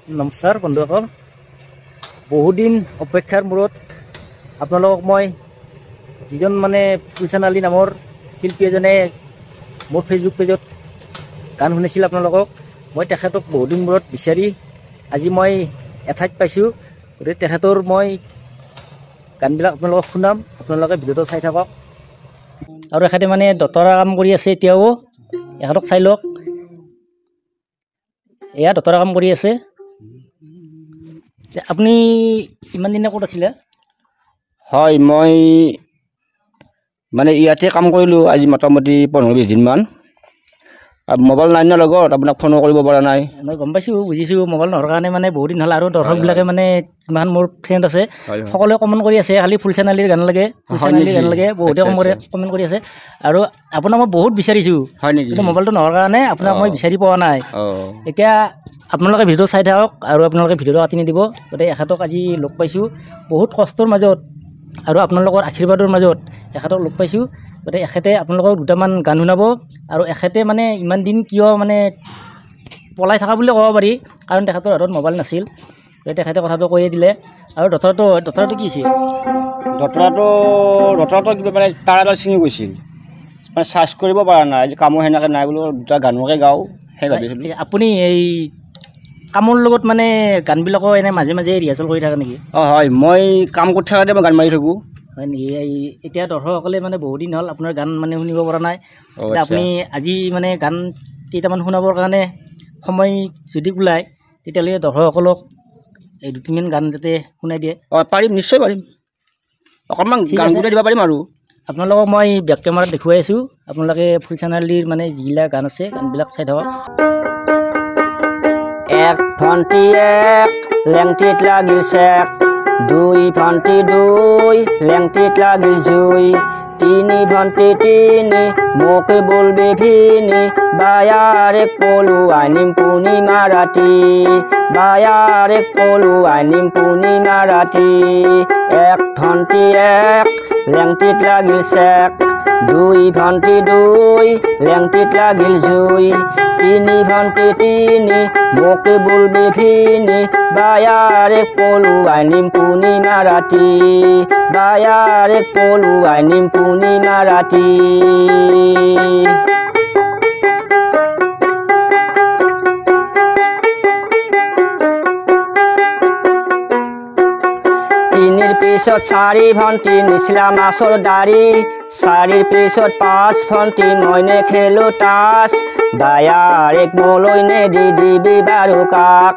নমস্কাৰ বন্ধুসকল, বহুদিন অপেক্ষাৰ মূৰত আপোনালোকক মই যিজন মানে ফুলচান আলী নামৰ শিল্পী এজনে মোৰ ফেচবুক পেজত গান শুনিছিল, আপোনালোকক মই তেখেতক বহুদিন মূৰত বিচাৰি আজি মই এঠাইত পাইছোঁ। গতিকে তেখেতৰ মই গানবিলাক আপোনালোকক শুনাম, আপোনালোকে ভিডিঅ'টো চাই থাকক। আৰু এখেতে মানে দতৰা কাম কৰি আছে, এতিয়াও এখেতক চাই লওক। এয়া দতৰা কাম কৰি আছে। আপুনি ইমান দিনে ক'ত আছিলে? হয়, মই মানে ইয়াতে কাম কৰিলোঁ আজি মোটামুটি 15-20 দিনমান। মোবাইল নাই ন লগত, আপোনাক ফোনো কৰিব পৰা নাই। মই গম পাইছোঁ, বুজিছোঁ। মোবাইল নোহোৱাৰ কাৰণে মানে বহুত দিন হ'ল। আৰু দৰ্শকবিলাকে মানে যিমান মোৰ ফ্ৰেণ্ড আছে সকলোৱে কমেণ্ট কৰি আছে, খালি ফুলচান আলীৰ গান লাগে, ফুলচান আলীৰ গান লাগে, বহুতে কমেণ্ট কৰি আছে। আৰু আপোনাক মই বহুত বিচাৰিছোঁ, কিন্তু মোবাইলটো নোহোৱাৰ কাৰণে আপোনাক মই বিচাৰি পোৱা নাই। এতিয়া আপোনালোকে ভিডিঅ' চাই থাকক আৰু আপোনালোকে ভিডিঅ'টো কাটি নিদিব। গতিকে এখেতক আজি লগ পাইছোঁ বহুত কষ্টৰ মাজত আৰু আপোনালোকৰ আশীৰ্বাদৰ মাজত এখেতক লগ পাইছোঁ। গতিকে এখেতে আপোনালোকক দুটামান গান শুনাব। আৰু এখেতে মানে ইমান দিন কিয় মানে পলাই থকা বুলি ক'ব পাৰি, কাৰণ তেখেতৰ হাতত মোবাইল নাছিল। গতিকে তেখেতে কথাটো কৈয়ে দিলে। আৰু দতৰাটো কি আছিল? দতৰাটো কিবা মানে তাঁৰ এডাল ছিঙি গৈছিল, মানে চাৰ্জ কৰিব পৰা নাই। আজি কামো সেনেকৈ নাই বোলো, দুটা গানকে গাওঁ সেই ভাবিছিলোঁ। আপুনি এই কামৰ লগত মানে গানবিলাকো এনে মাজে মাজে ৰিহাৰ্চেল কৰি থাকে নেকি? হয়, মই কাম কৰি থাকোঁতে মই গান মাৰি থাকোঁ। হয় নেকি? এতিয়া দৰ্শকসকলে মানে বহুত দিন হ'ল আপোনাৰ গান মানে শুনিব পৰা নাই। আপুনি আজি মানে গান কেইটামান শুনাবৰ কাৰণে সময় যদি ওলায়, তেতিয়াহ'লে দৰ্শকসকলক এই 2-3 গান যাতে শুনাই দিয়ে। পাৰিম, নিশ্চয় পাৰিম। অকণমান গান শুনাই দিব পাৰিম। আৰু আপোনালোকক মই বেক কেমেৰাত দেখুৱাই আছোঁ, আপোনালোকে ফুলচান আলীৰ মানে যিবিলাক গান আছে গানবিলাক চাই থাকক। এক ভণ্টি এক লেংটিত লাগিল চেক, 2 ভণ্টি 2 লেংটিত লাগিল জুই, 3 ভণ্টি 3 মোকে বলবে ভিনি, বায়ারে কলু আনিম পূর্ণিমা রাতি, বায়ারে কলু আনিম পূর্ণিমা রাতি। এক ভণ্টি এক লেংটিত লাগিল চেক, 2 ভণ্টি 2 লেংটিত লাগিল জুই, 3 ভণ্টি 3 মোকে বলবে ভিনি, বায়ারে কলু আনিম পূর্ণিমা রাতি, বায়ারে কলু আনিম পূর্ণিমা রাতি। তিনিৰ পিছত 4 ভণ্টি নিচিলা মাছৰ দাড়ি, 4ৰ পিছত 5 ভণ্টি মইনে খেলো তাচ, বায়াৰেক মোলৈ নেদি দিবি বাৰু কাক,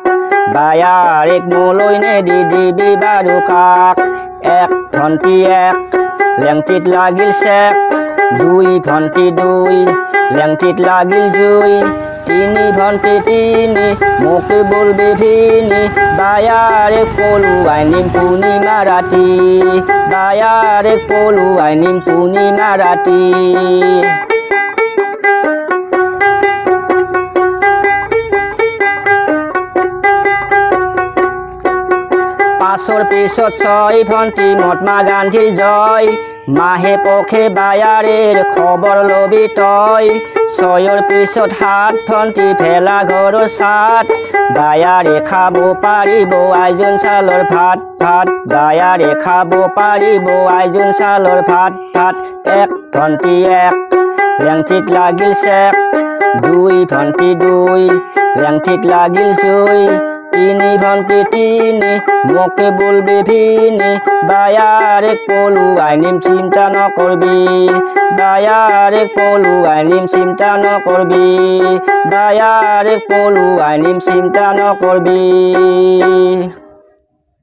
বায়াৰেক মোলৈ নেদি দিবি বাৰু কাক। এক ভণ্টি এক লেংটিত লাগিল চেক, 2 ভণ্টি 2 লেংটিত লাগিল জুই, 3 ভণ্টি 3 মোকে বলবে ভিনি, বায়ারে কলু আনিম পূর্ণিমা রাতি, বায়ারে কলু আনিম পূর্ণিমা রাতি। 5ৰ পিছত 6 ভণ্টি মহাত্মা গান্ধীৰ জয়, মাহে পক্ষে বায়াৰেৰ খবৰ লবি তই, 6ৰ পিছত 7 ভণ্টি ভেলা ঘৰৰ চাট, বায়াৰে খাব পাৰিব আইজোন চাউলৰ ভাত ভাত, বায়াৰে খাব পাৰিব আইজোন চাউলৰ ভাত ভাত। এক ভণ্টি এক লেংটিত লাগিল চেক, 2 ভণ্টি 2 লেংটিত লাগিল জুই, 3 ভণ্টি 3 মোকে বলবে ভিনি, বায়ারে কলু আনিম চিন্তা নকৰবি, বায়াৰে কলু আনিম চিন্তা নকৰবি, বায়াৰে কলু আনিম চিন্তা নকৰবি।